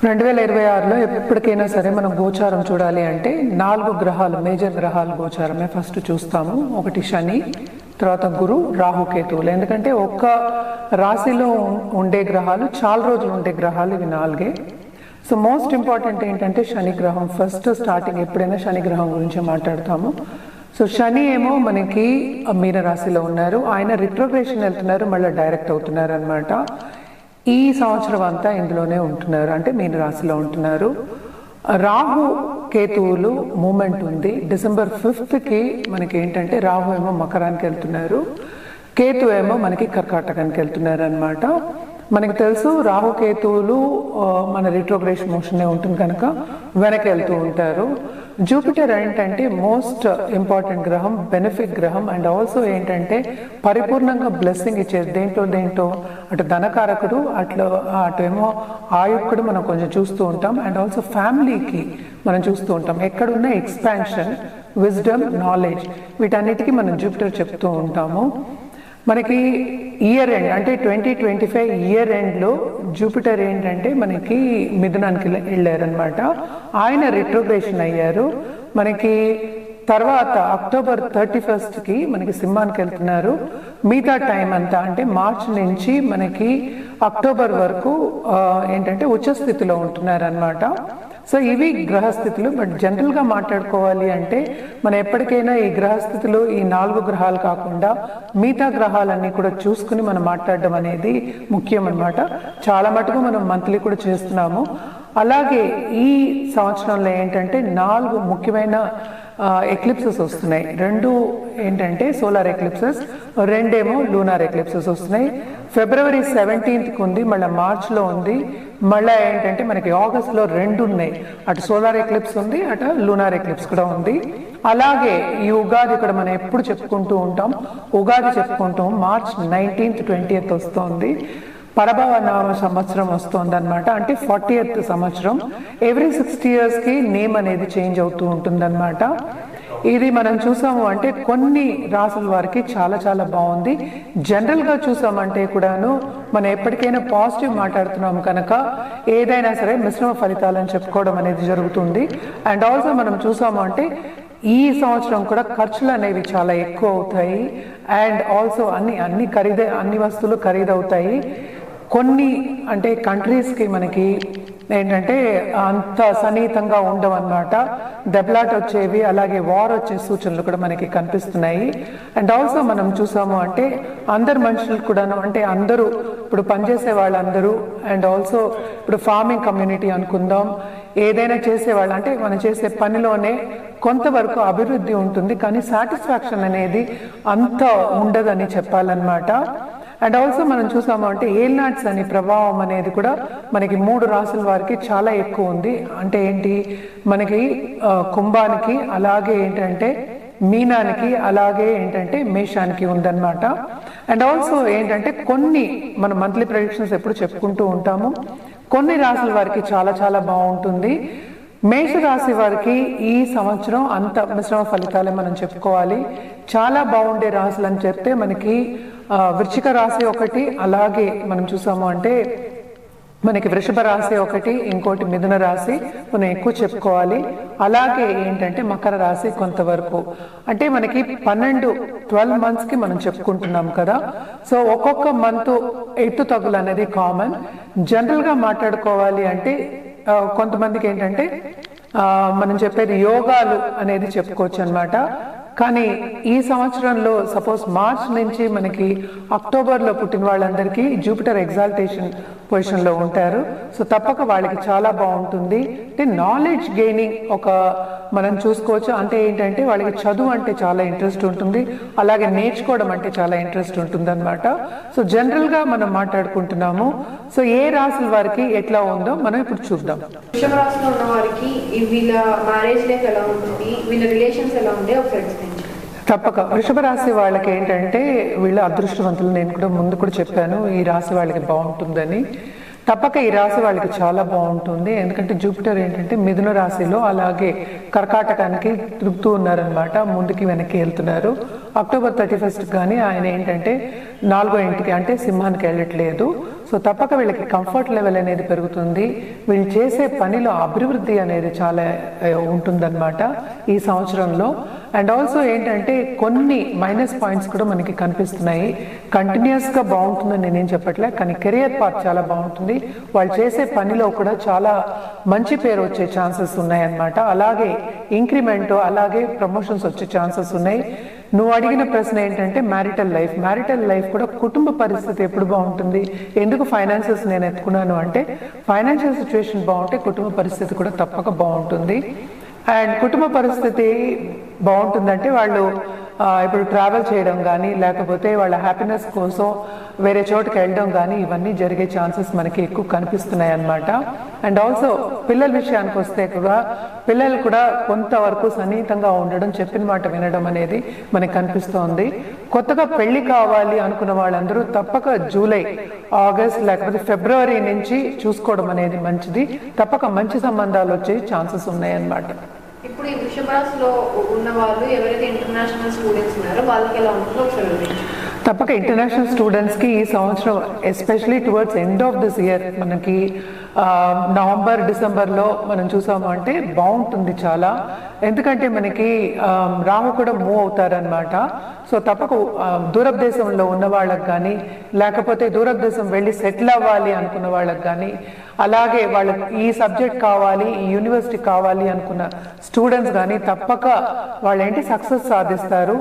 2026లో ఎప్పటికైనా సరే మనం గోచారం చూడాలి అంటే 4 గ్రహాలు, మేజర్ గ్రహాలు గోచారమే ఫస్ట్ చూస్తాము. ఒకటి శని, తర్వాత గురు, రాహు, కేతువులు. ఎందుకంటే ఒక్క రాశిలో ఉండే గ్రహాలు చాలా రోజులు ఉండే గ్రహాలు ఇవి 4. సో మోస్ట్ ఇంపార్టెంట్ ఏంటంటే శని గ్రహం. ఫస్ట్ స్టార్టింగ్ ఎప్పుడైనా శని గ్రహం గురించి మాట్లాడతాము. సో శని ఏమో మనకి మీన రాశిలో ఉన్నారు, ఆయన రిట్రోగ్రేషన్ వెళ్తున్నారు, మళ్ళీ డైరెక్ట్ అవుతున్నారు అనమాట. ఈ సంవత్సరం అంతా ఇందులోనే ఉంటున్నారు, అంటే మీన రాశిలో ఉంటున్నారు. రాహు కేతువులు మూమెంట్ ఉంది. డిసెంబర్ 5th మనకి ఏంటంటే రాహు ఏమో మకరానికి వెళ్తున్నారు, కేతు ఏమో మనకి కర్కాటకానికి వెళ్తున్నారు అనమాట. మనకి తెలుసు రాహుకేతువులు మన రిట్రోగ్రేషన్ మోషన్నే ఉంటుంది కనుక వెనక్కి వెళ్తూ ఉంటారు. జూపిటర్ ఏంటంటే మోస్ట్ ఇంపార్టెంట్ గ్రహం, బెనిఫిట్ గ్రహం, అండ్ ఆల్సో ఏంటంటే పరిపూర్ణంగా బ్లెస్సింగ్ ఇచ్చేది. దేంట్లో అటు ధనకారకుడు, అటు ఏమో ఆయుక్కుడు మనం కొంచెం చూస్తూ ఉంటాం. అండ్ ఆల్సో ఫ్యామిలీకి మనం చూస్తూ ఉంటాం. ఎక్కడున్న ఎక్స్పాన్షన్, విజ్డమ్, నాలెడ్జ్, వీటన్నిటికీ మనం జూపిటర్ చెప్తూ ఉంటాము. మనకి ఇయర్ ఎండ్ అంటే 2025 ఇయర్ ఎండ్లో జూపిటర్ ఏంటంటే మనకి మిథునానికి వెళ్ళారనమాట. ఆయన రిట్రోగ్రేషన్ అయ్యారు. మనకి తర్వాత అక్టోబర్ 31st మనకి సింహానికి వెళ్తున్నారు. మిగతా టైం అంతా అంటే మార్చ్ నుంచి మనకి అక్టోబర్ వరకు ఏంటంటే ఉచ్చస్థితిలో ఉంటున్నారు అనమాట. సో ఇవి గ్రహస్థితులు. బట్ జనరల్గా మాట్లాడుకోవాలి అంటే మనం ఎప్పటికైనా ఈ గ్రహస్థితులు, ఈ 4 గ్రహాలు కాకుండా మిగతా గ్రహాలన్నీ కూడా చూసుకుని మనం మాట్లాడడం అనేది ముఖ్యం అనమాట. చాలా మటుకు మనం మంత్లీ కూడా చేస్తున్నాము. అలాగే ఈ సంవత్సరంలో ఏంటంటే 4 ముఖ్యమైన ఎక్లిప్సెస్ వస్తున్నాయి. 2 ఏంటంటే సోలార్ ఎక్లిప్సెస్, 2 లూనార్ ఎక్లిప్సెస్ వస్తున్నాయి. ఫిబ్రవరి 17th ఉంది, మళ్ళీ మార్చ్లో ఉంది, మళ్ళీ ఏంటంటే మనకి ఆగస్ట్లో 2 ఉన్నాయి. అటు సోలార్ ఎక్లిప్స్ ఉంది, అటు లూనార్ ఎక్లిప్స్ కూడా ఉంది. అలాగే ఈ ఉగాది కూడా మనం ఎప్పుడు చెప్పుకుంటూ ఉంటాం, ఉగాది చెప్పుకుంటాం. మార్చ్ 19th 20th వస్తుంది. పరభవ నామ సంవత్సరం వస్తుంది అనమాట, అంటే 40th సంవత్సరం. ఎవ్రీ 60 yearsకి నేమ్ అనేది చేంజ్ అవుతూ ఉంటుందన్నమాట. ఇది మనం చూసాము అంటే కొన్ని రాసుల వారికి చాలా చాలా బాగుంది. జనరల్గా చూసామంటే కూడాను మనం ఎప్పటికైనా పాజిటివ్ మాట్లాడుతున్నాము కనుక ఏదైనా సరే మిశ్రమ ఫలితాలని చెప్పుకోవడం అనేది జరుగుతుంది. అండ్ ఆల్సో మనం చూసాము అంటే ఈ సంవత్సరం కూడా ఖర్చులు అనేవి చాలా ఎక్కువ అవుతాయి. అండ్ ఆల్సో అన్ని వస్తువులు ఖరీదవుతాయి. కొన్ని అంటే కంట్రీస్కి మనకి ఏంటంటే అంత సన్నిహితంగా ఉండవన్నమాట. దెబ్బలాట వచ్చేవి, అలాగే వార్ వచ్చే సూచనలు కూడా మనకి కనిపిస్తున్నాయి. అండ్ ఆల్సో మనం చూసాము అంటే అందరు మనుషులు కూడాను, అంటే అందరూ ఇప్పుడు పనిచేసే వాళ్ళందరూ, అండ్ ఆల్సో ఇప్పుడు ఫార్మింగ్ కమ్యూనిటీ అనుకుందాం, ఏదైనా చేసేవాళ్ళు అంటే మనం చేసే పనిలోనే కొంతవరకు అభివృద్ధి ఉంటుంది, కానీ సాటిస్ఫాక్షన్ అనేది అంత ఉండదని చెప్పాలన్నమాట. అండ్ ఆల్సో మనం చూసాము అంటే ఏల్నాట్స్ అనే ప్రభావం అనేది కూడా మనకి 3 రాసుల వారికి చాలా ఎక్కువ ఉంది. అంటే ఏంటి, మనకి కుంభానికి, అలాగే ఏంటంటే మీనానికి, అలాగే ఏంటంటే మేషానికి ఉందన్నమాట. అండ్ ఆల్సో ఏంటంటే కొన్ని మనం మంత్లీ ప్రెడిక్షన్స్ ఎప్పుడు చెప్పుకుంటూ ఉంటాము. కొన్ని రాసుల వారికి చాలా చాలా బాగుంటుంది. మేషరాశి వారికి ఈ సంవత్సరం అంత మిశ్రమ ఫలితాలే మనం చెప్పుకోవాలి. చాలా బాగుండే రాశులు అని చెప్తే మనకి వృశ్చిక రాశి ఒకటి, అలాగే మనం చూసాము అంటే మనకి వృషభ రాశి ఒకటి, ఇంకోటి మిథున రాశి మనం ఎక్కువ చెప్పుకోవాలి. అలాగే ఏంటంటే మకర రాశి కొంతవరకు, అంటే మనకి 12 monthsకి మనం చెప్పుకుంటున్నాం కదా. సో ఒక్కొక్క మంత్ ఎత్తు తగులు అనేది కామన్. జనరల్గా మాట్లాడుకోవాలి అంటే కొంతమందికి ఏంటంటే మనం చెప్పేది యోగాలు అనేది చెప్పుకోవచ్చు అనమాట. కానీ ఈ సంవత్సరంలో సపోజ్ మార్చ్ నుంచి మనకి అక్టోబర్లో పుట్టిన వాళ్ళందరికీ జూపిటర్ ఎగ్జాల్టేషన్ పొజిషన్లో ఉంటారు. సో తప్పక వాళ్ళకి చాలా బాగుంటుంది. అంటే నాలెడ్జ్ గెయినింగ్ మనం చూసుకోవచ్చు. అంటే ఏంటంటే వాళ్ళకి చదువు అంటే చాలా ఇంట్రెస్ట్ ఉంటుంది, అలాగే నేర్చుకోవడం అంటే చాలా ఇంట్రెస్ట్ ఉంటుంది అనమాట. సో జనరల్గా మనం మాట్లాడుకుంటున్నాము. సో ఏ రాశుల వారికి ఎట్లా ఉందో మనం ఇప్పుడు చూద్దాం. వృషభ రాశిలో ఉన్న వారికి వీళ్ళ మ్యారేజ్ లైఫ్ ఎలా ఉంటుంది, వీళ్ళ రిలేషన్స్ ఎలా ఉంటాయి ఒకసారి ఎక్స్ప్లెయిన్ చేయండి. తప్పక వృషభ రాశి వాళ్ళకి ఏంటంటే వీళ్ళు అదృష్టవంతులు. నేను కూడా ముందు కూడా చెప్పాను ఈ రాశి వాళ్ళకి బాగుంటుందని. తప్పక ఈ రాశి వాళ్ళకి చాలా బాగుంటుంది. ఎందుకంటే జూపిటర్ ఏంటంటే మిథున రాశిలో, అలాగే కర్కాటకానికి తిరుగుతూ ఉన్నారనమాట, ముందుకి వెనక్కి వెళ్తున్నారు. అక్టోబర్ 31st కానీ ఆయన ఏంటంటే 4వ ఇంటికి అంటే సింహానికి వెళ్ళట్లేదు. సో తప్పక వీళ్ళకి కంఫర్ట్ లెవెల్ అనేది పెరుగుతుంది, వీళ్ళు చేసే పనిలో అభివృద్ధి అనేది చాలా ఉంటుందన్నమాట ఈ సంవత్సరంలో. అండ్ ఆల్సో ఏంటంటే కొన్ని మైనస్ పాయింట్స్ కూడా మనకి కనిపిస్తున్నాయి. కంటిన్యూస్గా బాగుంటుందని నేనేం చెప్పట్లే, కానీ కెరియర్ పాత్ చాలా బాగుంటుంది, వాళ్ళు చేసే పనిలో కూడా చాలా మంచి పేరు వచ్చే ఛాన్సెస్ ఉన్నాయన్నమాట. అలాగే ఇంక్రిమెంట్, అలాగే ప్రమోషన్స్ వచ్చే ఛాన్సెస్ ఉన్నాయి. నువ్వు అడిగిన ప్రశ్న ఏంటంటే మ్యారిటల్ లైఫ్ కూడా కుటుంబ పరిస్థితి ఎప్పుడు బాగుంటుంది, ఎందుకు ఫైనాన్సెస్ నేను ఎత్తుకున్నాను అంటే ఫైనాన్షియల్ సిచ్యువేషన్ బాగుంటే కుటుంబ పరిస్థితి కూడా తప్పక బాగుంటుంది. అండ్ కుటుంబ పరిస్థితి బాగుంటుందంటే వాళ్ళు ఇప్పుడు ట్రావెల్ చేయడం కానీ, లేకపోతే వాళ్ళ హ్యాపీనెస్ కోసం వేరే చోటుకి వెళ్ళడం కానీ, ఇవన్నీ జరిగే ఛాన్సెస్ మనకి ఎక్కువ కనిపిస్తున్నాయి అన్నమాట. అండ్ ఆల్సో పిల్లల విషయానికి వస్తే కూడా పిల్లలు కూడా కొంతవరకు సన్నిహితంగా ఉండడం, చెప్పిన మాట వినడం అనేది మనకి కనిపిస్తోంది. కొత్తగా పెళ్లి కావాలి అనుకున్న వాళ్ళందరూ తప్పక జూలై, ఆగస్ట్ లేకపోతే ఫిబ్రవరి నుంచి చూసుకోవడం అనేది మంచిది. తప్పక మంచి సంబంధాలు వచ్చే ఛాన్సెస్ ఉన్నాయన్నమాట. ఇప్పుడు ఈ వృషభ రాశిలో ఉన్న వాళ్ళు ఎవరైతే ఇంటర్నేషనల్ స్టూడెంట్స్ ఉన్నారో వాళ్ళకి ఎలా ఉంటుందో ఒకసారి తప్పక ఇంటర్నేషనల్ స్టూడెంట్స్కి ఈ సంవత్సరం especially towards end of this year మనకి నవంబర్ డిసెంబర్లో మనం చూసాము అంటే బాగుంటుంది చాలా. ఎందుకంటే మనకి రాహు కూడా మూవ్ అవుతారనమాట. సో తప్పక దూరదేశంలో ఉన్న వాళ్ళకి కానీ, లేకపోతే దూరదేశం వెళ్ళి సెటిల్ అవ్వాలి అనుకున్న వాళ్ళకి కానీ, అలాగే వాళ్ళకి ఈ సబ్జెక్ట్ కావాలి, ఈ యూనివర్సిటీ కావాలి అనుకున్న స్టూడెంట్స్ కానీ తప్పక వాళ్ళు సక్సెస్ సాధిస్తారు.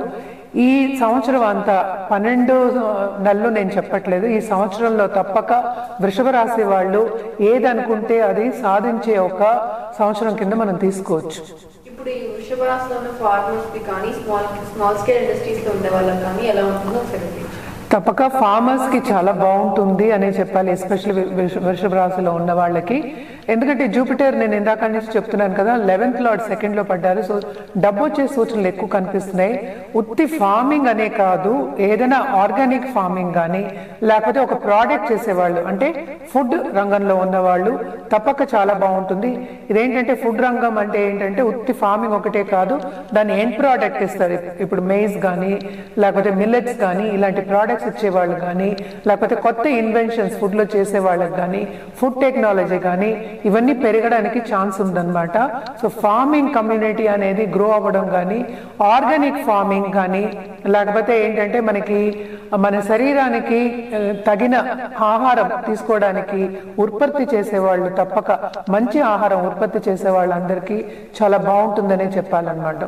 ఈ సంవత్సరం అంతా 12 నెలలు నేను చెప్పట్లేదు, ఈ సంవత్సరంలో తప్పక వృషభ రాశి వాళ్ళు ఏదనుకుంటే అది సాధించే ఒక సంవత్సరం కింద మనం తీసుకోవచ్చు. ఇప్పుడు ఈ వృషభ రాశిలో ఉన్న ఫార్మర్స్ కి కానీ స్మాల్ స్కేల్ ఇండస్ట్రీస్ లో ఉండే వాళ్ళకి కానీ ఎలా ఉంటుందో ఒకసారి తప్పక ఫార్మర్స్ కి చాలా బాగుంటుంది అనే చెప్పాలి, ఎస్పెషల్లీ వృషభ రాశిలో ఉన్న వాళ్ళకి. ఎందుకంటే జూపిటర్ నేను ఇందాక నుంచి చెప్తున్నాను కదా, 11th లార్డ్ 2nd లో పడ్డారు. సో డబ్బు వచ్చే సూచనలు ఎక్కువ కనిపిస్తున్నాయి. ఉత్తి ఫార్మింగ్ అనే కాదు, ఏదైనా ఆర్గానిక్ ఫార్మింగ్ కానీ, లేకపోతే ఒక ప్రోడక్ట్ చేసేవాళ్ళు అంటే ఫుడ్ రంగంలో ఉన్నవాళ్ళు తప్పక చాలా బాగుంటుంది. ఇదేంటంటే ఫుడ్ రంగం అంటే ఏంటంటే ఉత్తి ఫార్మింగ్ ఒకటే కాదు, దాన్ని ఎండ్ ప్రోడక్ట్ ఇస్తారు. ఇప్పుడు మెయిజ్ కానీ, లేకపోతే మిల్లెట్స్ కానీ, ఇలాంటి ప్రోడక్ట్స్ ఇచ్చేవాళ్ళు కానీ, లేకపోతే కొత్త ఇన్వెన్షన్స్ ఫుడ్ లో చేసే వాళ్ళకి కానీ, ఫుడ్ టెక్నాలజీ కానీ, ఇవన్నీ పెరగడానికి ఛాన్స్ ఉందన్నమాట. సో ఫార్మింగ్ కమ్యూనిటీ అనేది గ్రో అవ్వడం కానీ, ఆర్గానిక్ ఫార్మింగ్ కానీ, లేకపోతే ఏంటంటే మనకి మన శరీరానికి తగిన ఆహారం తీసుకోవడానికి ఉత్పత్తి చేసేవాళ్ళు తప్పక మంచి ఆహారం ఉత్పత్తి చేసే వాళ్ళందరికీ చాలా బాగుంటుందనే చెప్పాలన్నమాట.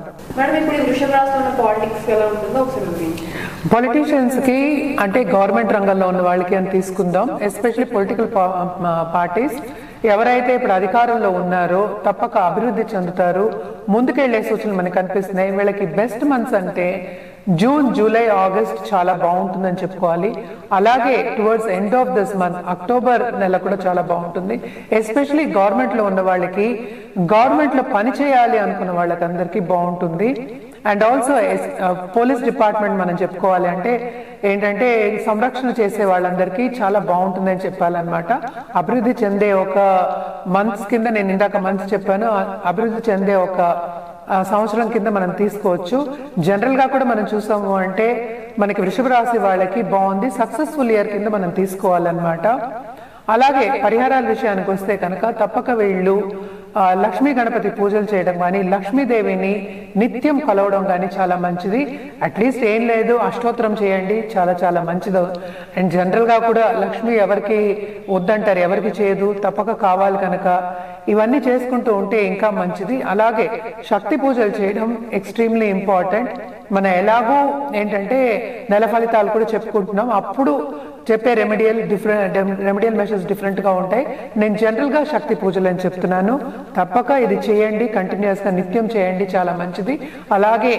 పొలిటీషియన్స్ కి అంటే గవర్నమెంట్ రంగంలో ఉన్న వాళ్ళకి అని తీసుకుందాం, ఎస్పెషల్లీ పొలిటికల్ పార్టీస్ ఎవరైతే ఇప్పుడు అధికారంలో ఉన్నారో తప్పక అభివృద్ధి చెందుతారు, ముందుకెళ్లే సూచనలు మనకు కనిపిస్తున్నాయి. వీళ్ళకి బెస్ట్ మంత్స్ అంటే జూన్, జూలై, ఆగస్ట్ చాలా బాగుంటుందని చెప్పుకోవాలి. అలాగే towards end of this month October నెల కూడా చాలా బాగుంటుంది. ఎస్పెషలీ గవర్నమెంట్ లో ఉన్న వాళ్ళకి, గవర్నమెంట్ లో పని చేయాలి అనుకున్న వాళ్ళకి అందరికీ బాగుంటుంది. అండ్ ఆల్సో పోలీస్ డిపార్ట్మెంట్ మనం చెప్పుకోవాలి అంటే ఏంటంటే సంరక్షణ చేసే వాళ్ళందరికీ చాలా బాగుంటుందని చెప్పాలన్నమాట. అభివృద్ధి చెందే ఒక మంత్స్ కింద, నేను ఇందాక మంత్స్ చెప్పాను, అభివృద్ధి చెందే ఒక సంవత్సరం కింద మనం తీసుకోవచ్చు. జనరల్ గా కూడా మనం చూసాము అంటే మనకి వృషభ రాశి వాళ్ళకి బాగుంది, సక్సెస్ఫుల్ ఇయర్ కింద మనం తీసుకోవాలన్నమాట. అలాగే పరిహారాల విషయానికి వస్తే కనుక తప్పక వీళ్ళు లక్ష్మీ గణపతి పూజలు చేయడం కానీ, లక్ష్మీదేవిని నిత్యం కలవడం కానీ చాలా మంచిది. అట్లీస్ట్ ఏం లేదు, అష్టోత్తరం చేయండి, చాలా చాలా మంచిది. అండ్ జనరల్ గా కూడా లక్ష్మి ఎవరికి వద్దంటారు, ఎవరికి చేయదు, తప్పక కావాలి కనుక ఇవన్నీ చేసుకుంటూ ఉంటే ఇంకా మంచిది. అలాగే శక్తి పూజలు చేయడం ఎక్స్ట్రీమ్లీ ఇంపార్టెంట్. మన ఎలాగో ఏంటంటే నెల ఫలితాలు కూడా చెప్పుకుంటున్నాం, అప్పుడు చెప్పే రెమెడియల్ మెషర్స్ డిఫరెంట్ గా ఉంటాయి. నేను జనరల్ గా శక్తి పూజలు అని చెప్తున్నాను, తప్పక ఇది చేయండి, కంటిన్యూస్ గా నిత్యం చేయండి, చాలా మంచిది. అలాగే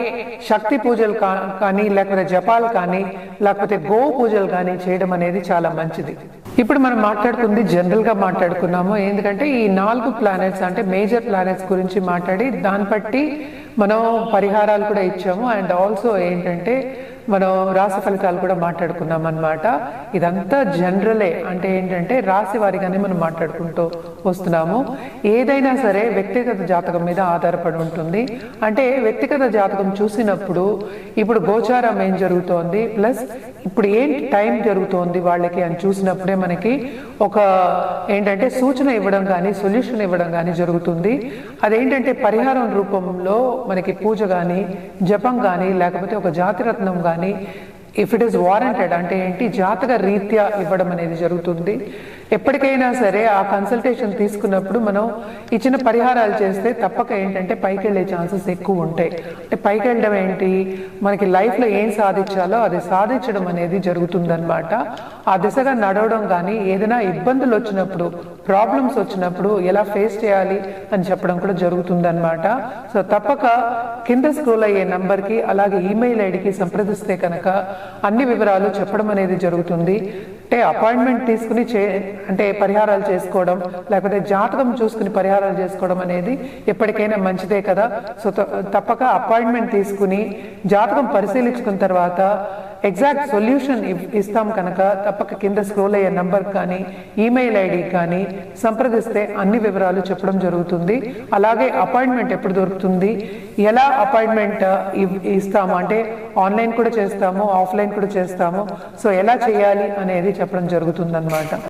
శక్తి పూజలు కానీ, లేకపోతే జపాలు కానీ, లేకపోతే గో పూజలు కానీ చేయడం అనేది చాలా మంచిది. ఇప్పుడు మనం మాట్లాడుతుంది జనరల్ గా మాట్లాడుకున్నాము, ఎందుకంటే ఈ 4 ప్లానెట్స్ అంటే మేజర్ ప్లానెట్స్ గురించి మాట్లాడి దాన్ని బట్టి మనం పరిహారాలు కూడా ఇచ్చాము. అండ్ ఆల్సో ఏంటంటే మనం రాశి ఫలితాలు కూడా మాట్లాడుకున్నాం అన్నమాట. ఇదంతా జనరలే, అంటే ఏంటంటే రాశి వారిగానే మనం మాట్లాడుకుంటూ వస్తున్నాము. ఏదైనా సరే వ్యక్తిగత జాతకం మీద ఆధారపడి ఉంటుంది. అంటే వ్యక్తిగత జాతకం చూసినప్పుడు ఇప్పుడు గోచారం ఏం జరుగుతోంది, ప్లస్ ఇప్పుడు ఏంటి టైం జరుగుతోంది వాళ్ళకి అని చూసినప్పుడే మనకి ఒక ఏంటంటే సూచన ఇవ్వడం కానీ సొల్యూషన్ ఇవ్వడం కానీ జరుగుతుంది. అదేంటంటే పరిహారం రూపంలో మనకి పూజ కానీ జపం కానీ లేకపోతే ఒక జాతిరత్నం కానీ ఇఫ్ ఇట్ ఈస్ వారంటెడ్ అంటే ఏంటి జాతక రీత్యా ఇవ్వడం అనేది జరుగుతుంది. ఎప్పటికైనా సరే ఆ కన్సల్టేషన్ తీసుకున్నప్పుడు మనం ఇచ్చిన పరిహారాలు చేస్తే తప్పక ఏంటంటే పైకి వెళ్ళే ఛాన్సెస్ ఎక్కువ ఉంటాయి. అంటే పైకి వెళ్ళడం ఏంటి, మనకి లైఫ్లో ఏం సాధించాలో అది సాధించడం అనేది జరుగుతుందన్నమాట. ఆ దిశగా నడవడం కానీ ఏదైనా ఇబ్బందులు వచ్చినప్పుడు ప్రాబ్లమ్స్ వచ్చినప్పుడు ఎలా ఫేస్ చేయాలి అని చెప్పడం కూడా జరుగుతుందన్నమాట. సో తప్పక కింద స్క్రోల్ అయ్యే నంబర్కి అలాగే ఈమెయిల్ ఐడికి సంప్రదిస్తే కనుక అన్ని వివరాలు చెప్పడం అనేది జరుగుతుంది. అంటే అపాయింట్మెంట్ తీసుకుని అంటే పరిహారాలు చేసుకోవడం లేకపోతే జాతకం చూసుకుని పరిహారాలు చేసుకోవడం అనేది ఎప్పటికైనా మంచిదే కదా. సో తప్పక అపాయింట్మెంట్ తీసుకుని జాతకం పరిశీలించుకున్న తర్వాత ఎగ్జాక్ట్ సొల్యూషన్ ఇస్తాం కనుక తప్పక కింద స్క్రోల్ అయ్యే నంబర్ కానీ ఈమెయిల్ ఐడి కానీ సంప్రదిస్తే అన్ని వివరాలు చెప్పడం జరుగుతుంది. అలాగే అపాయింట్మెంట్ ఎప్పుడు దొరుకుతుంది, ఎలా అపాయింట్మెంట్ ఇస్తాము అంటే ఆన్లైన్ కూడా చేస్తాము ఆఫ్లైన్ కూడా చేస్తాము. సో ఎలా చేయాలి అనేది చెప్పడం జరుగుతుంది అన్నమాట.